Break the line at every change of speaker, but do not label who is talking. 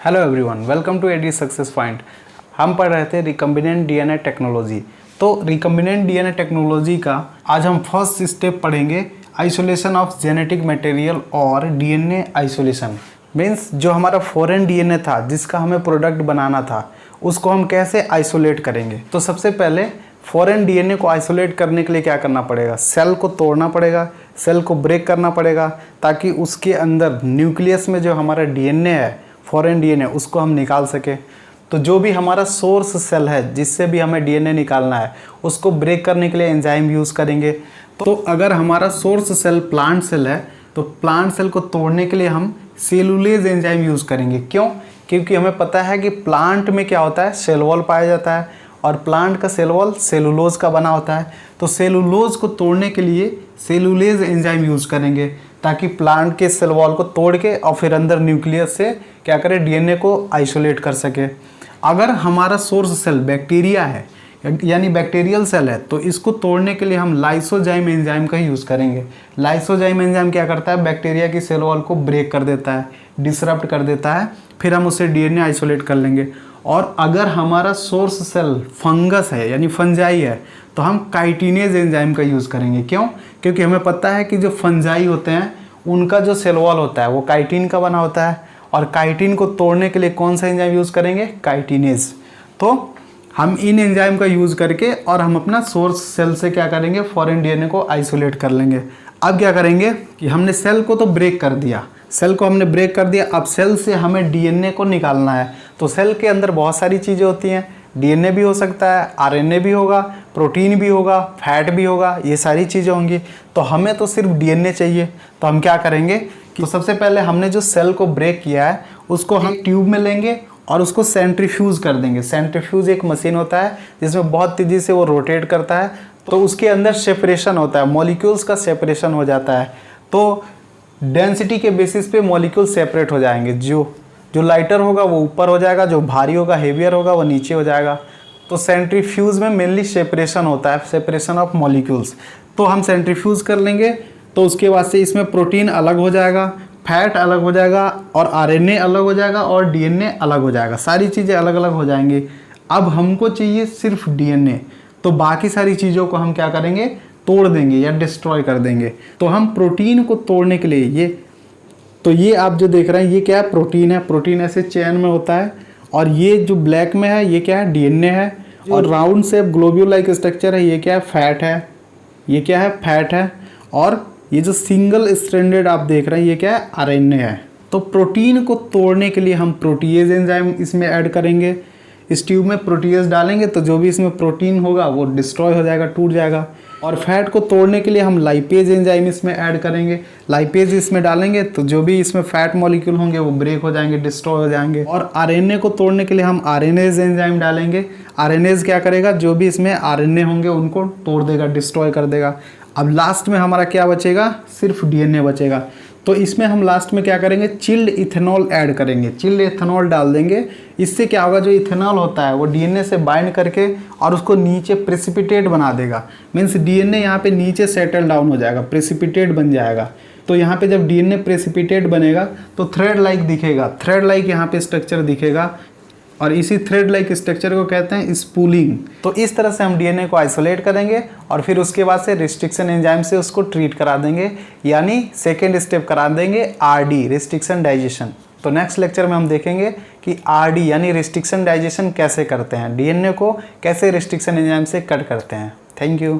Hello everyone, welcome to AD success point. हम पढ़ रहे थे रिकम्बिनेंट डीएनए टेक्नोलॉजी। तो रिकम्बिनेंट डीएनए टेक्नोलॉजी का आज हम फर्स्ट स्टेप पढ़ेंगे, आइसोलेशन ऑफ जेनेटिक मटेरियल और डीएनए आइसोलेशन। मीन्स जो हमारा फॉरेन डीएनए था जिसका हमें प्रोडक्ट बनाना था, उसको हम कैसे आइसोलेट करेंगे। तो सबसे पहले फॉरेन डीएनए को आइसोलेट करने के लिए क्या करना पड़ेगा, सेल को तोड़ना पड़ेगा, सेल को ब्रेक करना पड़ेगा, ताकि उसके अंदर न्यूक्लियस में जो हमारा डीएनए है, फॉरेन डीएनए, उसको हम निकाल सके। तो जो भी हमारा सोर्स सेल है जिससे भी हमें डीएनए निकालना है, उसको ब्रेक करने के लिए एंजाइम यूज़ करेंगे। तो अगर हमारा सोर्स सेल प्लांट सेल है तो प्लांट सेल को तोड़ने के लिए हम सेलुलेज एंजाइम यूज़ करेंगे। क्यों? क्योंकि हमें पता है कि प्लांट में क्या होता है, सेल वॉल पाया जाता है और प्लांट का सेल वॉल सेलुलोज का बना होता है। तो सेलुलोज को तोड़ने के लिए सेलुलेज एंजाइम यूज़ करेंगे, ताकि प्लांट के सेल वॉल को तोड़ के और फिर अंदर न्यूक्लियस से क्या करें, डीएनए को आइसोलेट कर सके। अगर हमारा सोर्स सेल बैक्टीरिया है यानी बैक्टीरियल सेल है, तो इसको तोड़ने के लिए हम लाइसोजाइम एंजाइम का यूज़ करेंगे। लाइसोजाइम एंजाइम क्या करता है, बैक्टीरिया की सेल वॉल को ब्रेक कर देता है, डिसरप्ट कर देता है, फिर हम उसे डीएनए आइसोलेट कर लेंगे। और अगर हमारा सोर्स सेल फंगस है यानी फंजाई है, तो हम काइटिनेज एंजाइम का यूज़ करेंगे। क्यों? क्योंकि हमें पता है कि जो फंजाई होते हैं उनका जो सेल वॉल होता है वो काइटिन का बना होता है, और काइटिन को तोड़ने के लिए कौन सा एंजाइम यूज़ करेंगे, काइटिनेज। तो हम इन एंजाइम का यूज़ करके और हम अपना सोर्स सेल से क्या करेंगे, फॉरेन डीएनए को आइसोलेट कर लेंगे। अब क्या करेंगे कि हमने सेल को तो ब्रेक कर दिया, सेल को हमने ब्रेक कर दिया, अब सेल से हमें डीएनए को निकालना है। तो सेल के अंदर बहुत सारी चीज़ें होती हैं, डीएनए भी हो सकता है, आरएनए भी होगा, प्रोटीन भी होगा, फैट भी होगा, ये सारी चीज़ें होंगी। तो हमें तो सिर्फ डीएनए चाहिए। तो हम क्या करेंगे कि सबसे पहले हमने जो सेल को ब्रेक किया है उसको हम ट्यूब में लेंगे और उसको सेंट्रीफ्यूज कर देंगे। सेंट्रीफ्यूज एक मशीन होता है जिसमें बहुत तेज़ी से वो रोटेट करता है, तो उसके अंदर सेपरेशन होता है, मॉलिक्यूल्स का सेपरेशन हो जाता है। तो डेंसिटी के बेसिस पे मॉलिक्यूल सेपरेट हो जाएंगे। जो लाइटर होगा वो ऊपर हो जाएगा, जो भारी होगा, हेवियर होगा, वो नीचे हो जाएगा। तो सेंट्रीफ्यूज में मेनली सेपरेशन होता है, सेपरेशन ऑफ मॉलिक्यूल्स। तो हम सेंट्रीफ्यूज कर लेंगे, तो उसके बाद से इसमें प्रोटीन अलग हो जाएगा, फैट अलग हो जाएगा, और आरएनए अलग हो जाएगा, और डीएनए अलग हो जाएगा। सारी चीज़ें अलग अलग हो जाएंगी। अब हमको चाहिए सिर्फ डीएनए, तो बाकी सारी चीज़ों को हम क्या करेंगे, तोड़ देंगे या डिस्ट्रॉय कर देंगे। तो हम प्रोटीन को तोड़ने के लिए ये आप जो देख रहे हैं ये क्या है, प्रोटीन है। प्रोटीन ऐसे चेन में होता है, और ये जो ब्लैक में है ये क्या है, डीएनए है। और round shape globule like structure है, ये क्या है, फैट है। ये क्या है, फैट है। और ये जो सिंगल स्ट्रैंडेड आप देख रहे हैं ये क्या है, आरएनए है। तो प्रोटीन को तोड़ने के लिए हम प्रोटीएज एंजाइम इसमें ऐड करेंगे। इस ट्यूब में प्रोटीएज डालेंगे तो जो भी इसमें प्रोटीन होगा वो डिस्ट्रॉय हो जाएगा, टूट जाएगा। और फैट को तोड़ने के लिए हम लाइपेज एंजाइम इसमें ऐड करेंगे। लाइपेज इसमें डालेंगे तो जो भी इसमें फैट मॉलिक्यूल होंगे वो ब्रेक हो जाएंगे, डिस्ट्रॉय हो जाएंगे। और आरएनए को तोड़ने के लिए हम आरएनएज एंजाइम डालेंगे। आरएनएज क्या करेगा, जो भी इसमें आरएनए होंगे उनको तोड़ देगा, डिस्ट्रॉय कर देगा। अब लास्ट में हमारा क्या बचेगा, सिर्फ डीएनए बचेगा। तो इसमें हम लास्ट में क्या करेंगे, चिल्ड इथेनॉल ऐड करेंगे, चिल्ड इथेनॉल डाल देंगे। इससे क्या होगा, जो इथेनॉल होता है वो डीएनए से बाइंड करके और उसको नीचे प्रेसिपिटेट बना देगा। मीन्स डीएनए यहाँ पे नीचे सेटल डाउन हो जाएगा, प्रेसिपिटेट बन जाएगा। तो यहाँ पे जब डीएनए प्रेसिपिटेट बनेगा तो थ्रेड लाइक दिखेगा, थ्रेड लाइक यहाँ पे स्ट्रक्चर दिखेगा, और इसी थ्रेड लाइक स्ट्रक्चर को कहते हैं स्पूलिंग। तो इस तरह से हम डीएनए को आइसोलेट करेंगे और फिर उसके बाद से रिस्ट्रिक्शन एंजाइम से उसको ट्रीट करा देंगे, यानी सेकेंड स्टेप करा देंगे आरडी, रिस्ट्रिक्शन डाइजेशन। तो नेक्स्ट लेक्चर में हम देखेंगे कि आरडी यानी रिस्ट्रिक्शन डाइजेशन कैसे करते हैं, डीएनए को कैसे रिस्ट्रिक्शन एंजाइम से कट करते हैं। Thank you.